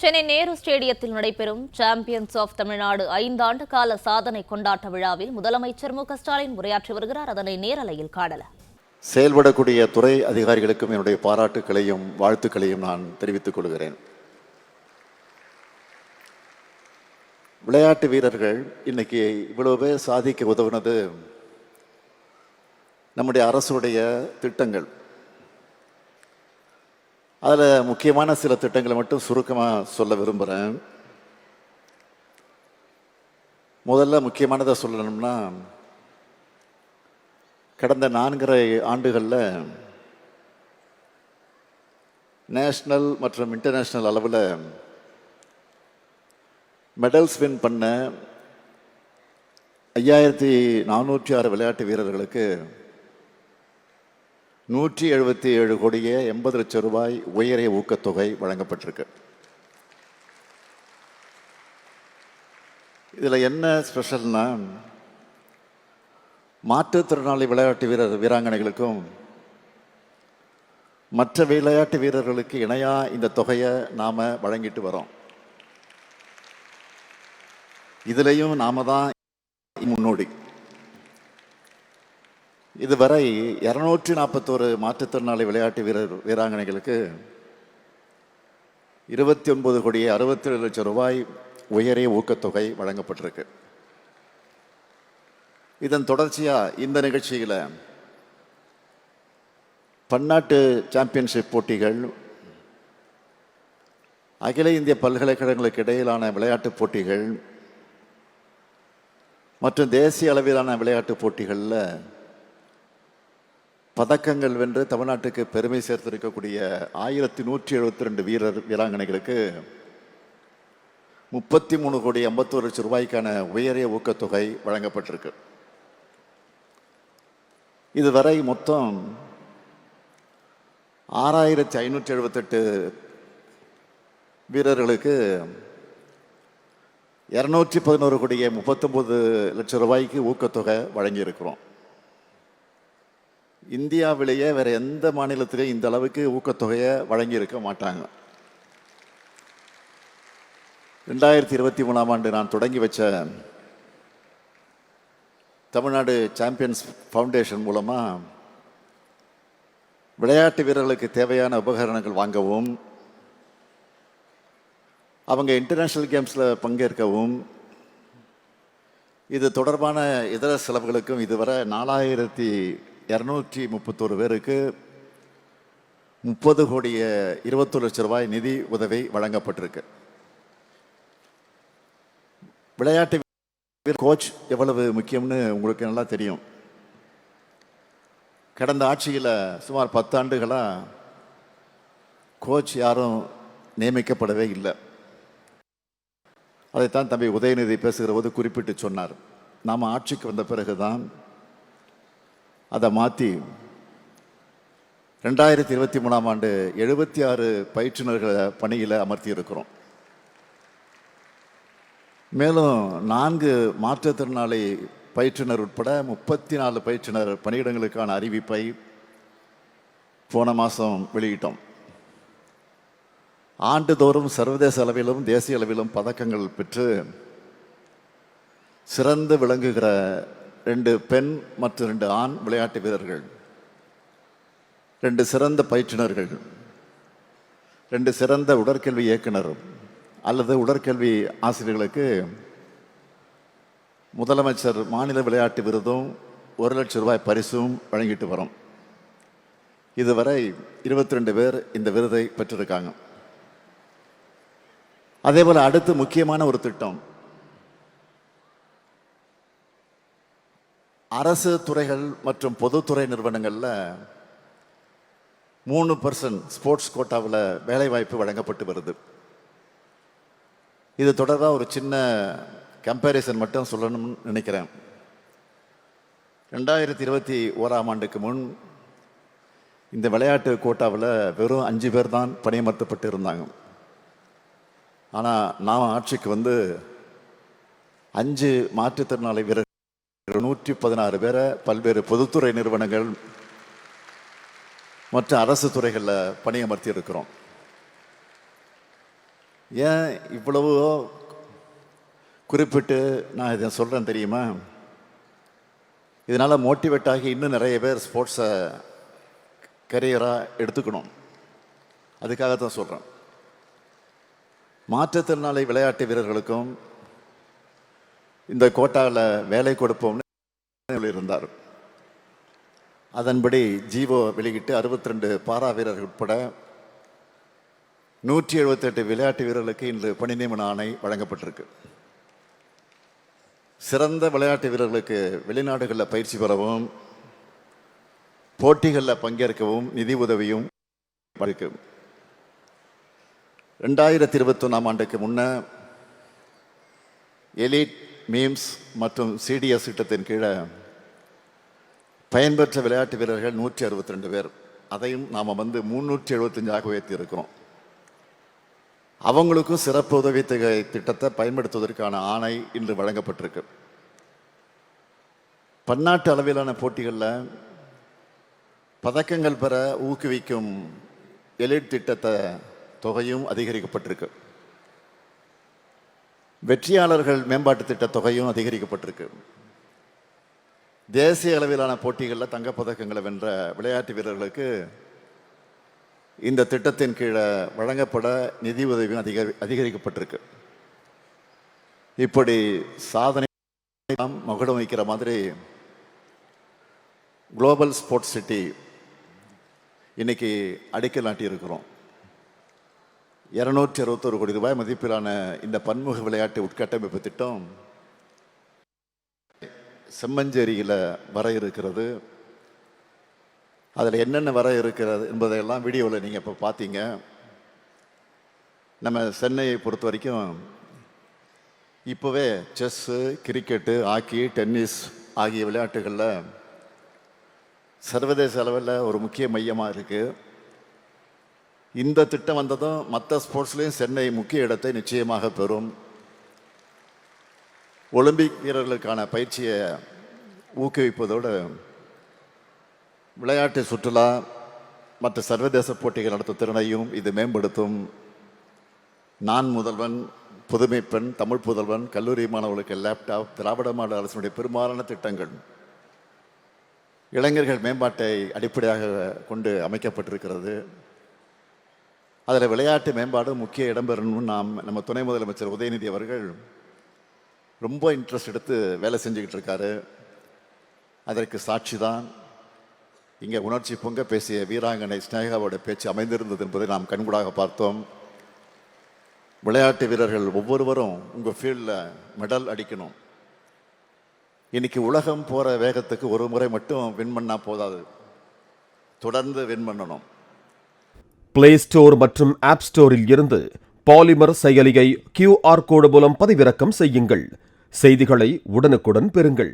சென்னை நேரு ஸ்டேடியத்தில் நடைபெறும் champions of Tamil Nadu 5 ஆண்டு கால சாதனை கொண்டாட்ட விழாவில் முதலமைச்சர் மு.க.ஸ்டாலின் உரையாற்றி வருகிறார். அதனை நேரலையில் காணலாம். செயல்படக்கூடிய துறை அதிகாரிகளுக்கும் என்னுடைய பாராட்டுக்களையும் வாழ்த்துக்களையும் நான் தெரிவித்துக் கொள்கிறேன். விளையாட்டு வீரர்கள் இன்னைக்கு இவ்வளவு பேர் சாதிக்க உதவுனது நம்முடைய அரசுடைய திட்டங்கள். அதில் முக்கியமான சில திட்டங்களை மட்டும் சுருக்கமாக சொல்ல விரும்புகிறேன். முதல்ல முக்கியமானதை சொல்லணும்னா, கடந்த 4.5 ஆண்டுகளில் நேஷ்னல் மற்றும் இன்டர்நேஷ்னல் அளவில் மெடல்ஸ் வின் பண்ண 5406 விளையாட்டு வீரர்களுக்கு 177 கோடியே 80 லட்சம் ரூபாய் உயரிய ஊக்கத்தொகை வழங்கப்பட்டிருக்கு. இதில் என்ன ஸ்பெஷல்னா, மாற்றுத்திறனாளி விளையாட்டு வீராங்கனைகளுக்கும் மற்ற விளையாட்டு வீரர்களுக்கு இணையாக இந்த தொகையை நாம் வழங்கிட்டு வரோம். இதுலேயும் நாம தான் முன்னோடி. இதுவரை 241 மாற்றுத்திறனாளி விளையாட்டு வீராங்கனைகளுக்கு 29 கோடியே 67 லட்சம் ரூபாய் உயரிய ஊக்கத்தொகை வழங்கப்பட்டிருக்கு. இதன் தொடர்ச்சியாக இந்த நிகழ்ச்சியில் பன்னாட்டு சாம்பியன்ஷிப் போட்டிகள், அகில இந்திய பல்கலைக்கழகங்களுக்கு இடையிலான விளையாட்டுப் போட்டிகள் மற்றும் தேசிய அளவிலான விளையாட்டுப் போட்டிகளில் பதக்கங்கள் வென்று தமிழ்நாட்டுக்கு பெருமை சேர்த்திருக்கக்கூடிய 1172 வீராங்கனைகளுக்கு 33 கோடி 51 லட்சம் ரூபாய்க்கான உயரிய ஊக்கத்தொகை வழங்கப்பட்டிருக்கு. இதுவரை மொத்தம் 6578 வீரர்களுக்கு 211 கோடியே 39 லட்சம் ரூபாய்க்கு ஊக்கத்தொகை வழங்கியிருக்கிறோம். இந்தியாவிலேயே வேற எந்த மாநிலத்திலேயும் இந்த அளவுக்கு ஊக்கத்தொகையை வழங்கியிருக்க மாட்டாங்க. 2023ஆம் ஆண்டு நான் தொடங்கி வச்ச தமிழ்நாடு சாம்பியன்ஸ் ஃபவுண்டேஷன் மூலமாக விளையாட்டு வீரர்களுக்கு தேவையான உபகரணங்கள் வாங்கவும், அவங்க இன்டர்நேஷ்னல் கேம்ஸில் பங்கேற்கவும், இது தொடர்பான இதர செலவுகளுக்கும் இதுவரை 4231 பேருக்கு 30 கோடியே 21 லட்சம் ரூபாய் நிதி உதவி வழங்கப்பட்டிருக்கு. விளையாட்டு கோச் எவ்வளவு முக்கியம்னு உங்களுக்கு நல்லா தெரியும். கடந்த ஆட்சியில் சுமார் 10 ஆண்டுகளாக கோச் யாரும் நியமிக்கப்படவே இல்லை. அதைத்தான் தம்பி உதயநிதி பேசுகிற போது குறிப்பிட்டு சொன்னார். நாம் ஆட்சிக்கு வந்த பிறகுதான் அதை மாற்றி 2023ஆம் ஆண்டு 76 பயிற்றுனர்களை பணியில் அமர்த்தி இருக்கிறோம். மேலும் 4 மாற்றுத்திறனாளி பயிற்றுனர் உட்பட 34 பயிற்றுனர் பணியிடங்களுக்கான அறிவிப்பை போன மாதம் வெளியிட்டோம். ஆண்டுதோறும் சர்வதேச அளவிலும் தேசிய அளவிலும் பதக்கங்கள் பெற்று சிறந்து விளங்குகிற 2 பெண் மற்றும் 2 ஆண் விளையாட்டு வீரர்கள், 2 சிறந்த பயிற்றுனர்கள், 2 சிறந்த உடற்கல்வி இயக்குனர் அல்லது உடற்கல்வி ஆசிரியர்களுக்கு முதலமைச்சர் மாநில விளையாட்டு விருதும் 1 லட்சம் ரூபாய் பரிசும் வழங்கிட்டு வரோம். இதுவரை 22 பேர் இந்த விருதை பெற்றிருக்காங்க. அதே போல அடுத்து முக்கியமான ஒரு திட்டம், அரசு துறைகள் மற்றும் பொதுத்துறை நிறுவனங்களில் 3% ஸ்போர்ட்ஸ் கோட்டாவில் வேலைவாய்ப்பு வழங்கப்பட்டு வருது. இது தொடர்பாக ஒரு சின்ன கம்பேரிசன் மட்டும் சொல்லணும்னு நினைக்கிறேன். 2021ஆம் ஆண்டுக்கு முன் இந்த விளையாட்டு கோட்டாவில் வெறும் 5 பேர் தான் பணியமர்த்தப்பட்டு இருந்தாங்க. ஆனால் நாம் ஆட்சிக்கு வந்து 5 மாற்றுத்திறனாளி வீரர்கள் 116 பேரை பல்வேறு பொதுத்துறை நிறுவனங்கள் மற்ற அரசு துறைகளில் பணியமர்த்தி இருக்கிறோம். ஏன் இவ்வளவோ குறிப்பிட்டு நான் இதை சொல்கிறேன் தெரியுமா? இதனால் மோட்டிவேட் ஆகி இன்னும் நிறைய பேர் ஸ்போர்ட்ஸை கரியராக எடுத்துக்கணும். அதுக்காக தான் சொல்கிறேன். மாற்றுத்திறனாளி விளையாட்டு வீரர்களுக்கும் இந்த கோட்டாவில் வேலை கொடுப்போம்னு இருந்தார். அதன்படி ஜீவோ வெளியிட்டு 62 பாரா வீரர்கள் உட்பட 178 விளையாட்டு வீரர்களுக்கு இன்று பணி நியமன ஆணை வழங்கப்பட்டிருக்கு. சிறந்த விளையாட்டு வீரர்களுக்கு வெளிநாடுகளில் பயிற்சி பெறவும் போட்டிகளில் பங்கேற்கவும் நிதி உதவியும் இருக்கு. 2021 ஆண்டுக்கு முன்ன எலிட் மீம்ஸ் மற்றும் சிடிஎஸ் திட்டத்தின் கீழே பயன்பெற்ற விளையாட்டு வீரர்கள் 162 பேர். அதையும் நாம் 375 உயர்த்தி இருக்கிறோம். அவங்களுக்கும் சிறப்பு உதவித்தொகை திட்டத்தை பயன்படுத்துவதற்கான ஆணை இன்று வழங்கப்பட்டிருக்கு. பன்னாட்டு அளவிலான போட்டிகளில் பதக்கங்கள் பெற ஊக்குவிக்கும் எலிட் திட்டத்தை தொகையும் அதிகரிக்கப்பட்டிருக்கு. வெற்றியாளர்கள் மேம்பாட்டு திட்ட தொகையும் அதிகரிக்கப்பட்டிருக்கு. தேசிய அளவிலான போட்டிகளில் தங்கப்பதக்கங்களை வென்ற விளையாட்டு வீரர்களுக்கு இந்த திட்டத்தின் கீழே வழங்கப்பட நிதி உதவியும் அதிகரிக்கப்பட்டிருக்கு. இப்படி சாதனை மகுடம் வைக்கிற மாதிரி குளோபல் ஸ்போர்ட்ஸ் சிட்டி இன்னைக்கு அடிக்கல் நாட்டி இருக்கிறோம். 261 கோடி ரூபாய் மதிப்பிலான இந்த பன்முக விளையாட்டு உட்கட்டமைப்பு திட்டம் செம்மஞ்சேரியில் வர இருக்கிறது. அதில் என்னென்ன வர இருக்கிறது என்பதையெல்லாம் வீடியோவில் நீங்கள் இப்போ பார்த்தீங்க. நம்ம சென்னையை பொறுத்த வரைக்கும் இப்போவே செஸ்ஸு, கிரிக்கெட்டு, ஹாக்கி, டென்னிஸ் ஆகிய விளையாட்டுகளில் சர்வதேச அளவில் ஒரு முக்கிய மையமாக இருக்குது. இந்த திட்டம் வந்ததும் மற்ற ஸ்போர்ட்ஸ்லேயும் சென்னை முக்கிய இடத்தை நிச்சயமாக பெறும். ஒலிம்பிக் வீரர்களுக்கான பயிற்சியை ஊக்குவிப்பதோடு விளையாட்டு சுற்றுலா மற்ற சர்வதேச போட்டிகள் நடத்தும் திறனையும் இது மேம்படுத்தும். நான் முதல்வன், புதுமை பெண், தமிழ் புதல்வன், கல்லூரி மாணவர்களுக்கு லேப்டாப், திராவிட மாடல் அரசினுடைய பெரும்பாலான திட்டங்கள் இளைஞர்கள் மேம்பாட்டை அடிப்படையாக கொண்டு அமைக்கப்பட்டிருக்கிறது. அதில் விளையாட்டு மேம்பாடு முக்கிய இடம்பெறணும்னு நம்ம துணை முதலமைச்சர் உதயநிதி அவர்கள் ரொம்ப இன்ட்ரெஸ்ட் எடுத்து வேலை செஞ்சுக்கிட்டு இருக்காரு. அதற்கு சாட்சி தான் இங்கே உணர்ச்சி பொங்க பேசிய வீராங்கனை ஸ்னேகாவோட பேச்சு அமைந்திருந்தது என்பதை நாம் கண்கூடாக பார்த்தோம். விளையாட்டு வீரர்கள் ஒவ்வொருவரும் உங்கள் ஃபீல்டில் மெடல் அடிக்கணும். இன்னைக்கு உலகம் போகிற வேகத்துக்கு ஒரு முறை மட்டும் வின் பண்ணால் போதாது, தொடர்ந்து வின் பண்ணணும். பிளே ஸ்டோர் மற்றும் ஆப் ஸ்டோரில் இருந்து பாலிமர் செயலியை QR கோடு மூலம் பதிவிறக்கம் செய்யுங்கள். செய்திகளை உடனுக்குடன் பெறுங்கள்.